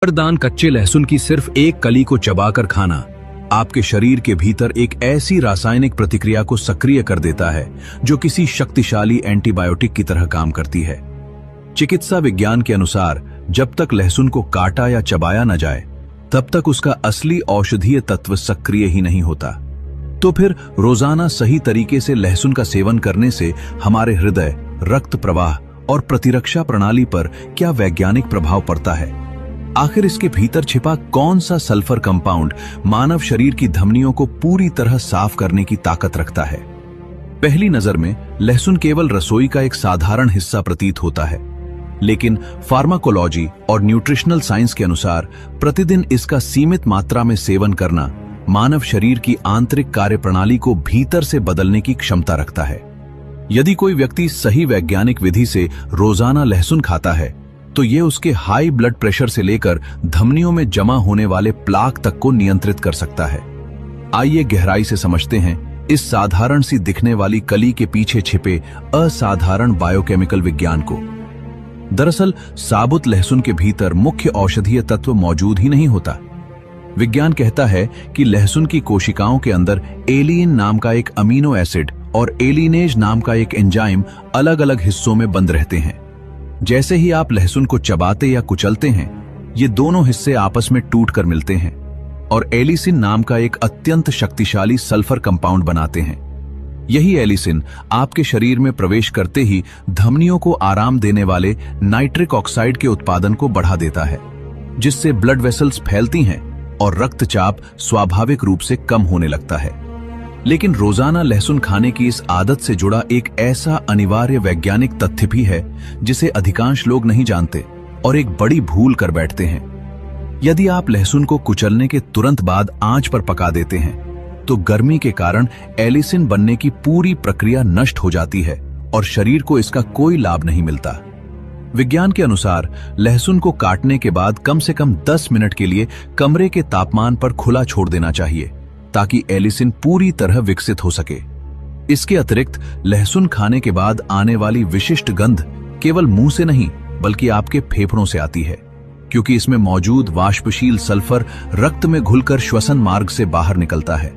दान कच्चे लहसुन की सिर्फ एक कली को चबाकर खाना आपके शरीर के भीतर एक ऐसी रासायनिक प्रतिक्रिया को सक्रिय कर देता है जो किसी शक्तिशाली एंटीबायोटिक की तरह काम करती है। चिकित्सा विज्ञान के अनुसार जब तक लहसुन को काटा या चबाया न जाए तब तक उसका असली औषधीय तत्व सक्रिय ही नहीं होता। तो फिर रोजाना सही तरीके से लहसुन का सेवन करने से हमारे हृदय, रक्त प्रवाह और प्रतिरक्षा प्रणाली पर क्या वैज्ञानिक प्रभाव पड़ता है? आखिर इसके भीतर छिपा कौन सा सल्फर कंपाउंड मानव शरीर की धमनियों को पूरी तरह साफ करने की ताकत रखता है? पहली नजर में लहसुन केवल रसोई का एक साधारण हिस्सा प्रतीत होता है, लेकिन फार्माकोलॉजी और न्यूट्रिशनल साइंस के अनुसार प्रतिदिन इसका सीमित मात्रा में सेवन करना मानव शरीर की आंतरिक कार्यप्रणाली को भीतर से बदलने की क्षमता रखता है। यदि कोई व्यक्ति सही वैज्ञानिक विधि से रोजाना लहसुन खाता है तो ये उसके हाई ब्लड प्रेशर से लेकर धमनियों में जमा होने वाले प्लाक तक को नियंत्रित कर सकता है। आइए गहराई से समझते हैं इस साधारण सी दिखने वाली कली के पीछे छिपे असाधारण बायोकेमिकल विज्ञान को। दरअसल साबुत लहसुन के भीतर मुख्य औषधीय तत्व मौजूद ही नहीं होता। विज्ञान कहता है कि लहसुन की कोशिकाओं के अंदर एलिन नाम का एक अमीनो एसिड और एलिनेज नाम का एक एंजाइम अलग अलग हिस्सों में बंद रहते हैं। जैसे ही आप लहसुन को चबाते या कुचलते हैं, ये दोनों हिस्से आपस में टूटकर मिलते हैं और एलिसिन नाम का एक अत्यंत शक्तिशाली सल्फर कंपाउंड बनाते हैं। यही एलिसिन आपके शरीर में प्रवेश करते ही धमनियों को आराम देने वाले नाइट्रिक ऑक्साइड के उत्पादन को बढ़ा देता है, जिससे ब्लड वेसल्स फैलती हैं और रक्तचाप स्वाभाविक रूप से कम होने लगता है। लेकिन रोजाना लहसुन खाने की इस आदत से जुड़ा एक ऐसा अनिवार्य वैज्ञानिक तथ्य भी है जिसे अधिकांश लोग नहीं जानते और एक बड़ी भूल कर बैठते हैं। यदि आप लहसुन को कुचलने के तुरंत बाद आंच पर पका देते हैं तो गर्मी के कारण एलिसिन बनने की पूरी प्रक्रिया नष्ट हो जाती है और शरीर को इसका कोई लाभ नहीं मिलता। विज्ञान के अनुसार लहसुन को काटने के बाद कम से कम 10 मिनट के लिए कमरे के तापमान पर खुला छोड़ देना चाहिए ताकि एलिसिन पूरी तरह विकसित हो सके। इसके अतिरिक्त लहसुन खाने के बाद आने वाली विशिष्ट गंध केवल मुंह से नहीं बल्कि आपके फेफड़ों से आती है, क्योंकि इसमें मौजूद वाष्पशील सल्फर रक्त में घुलकर श्वसन मार्ग से बाहर निकलता है।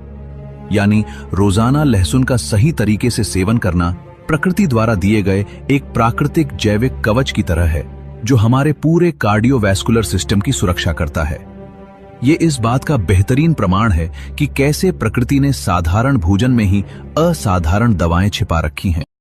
यानी रोजाना लहसुन का सही तरीके से सेवन करना प्रकृति द्वारा दिए गए एक प्राकृतिक जैविक कवच की तरह है जो हमारे पूरे कार्डियोवैस्कुलर सिस्टम की सुरक्षा करता है। ये इस बात का बेहतरीन प्रमाण है कि कैसे प्रकृति ने साधारण भोजन में ही असाधारण दवाएं छिपा रखी हैं।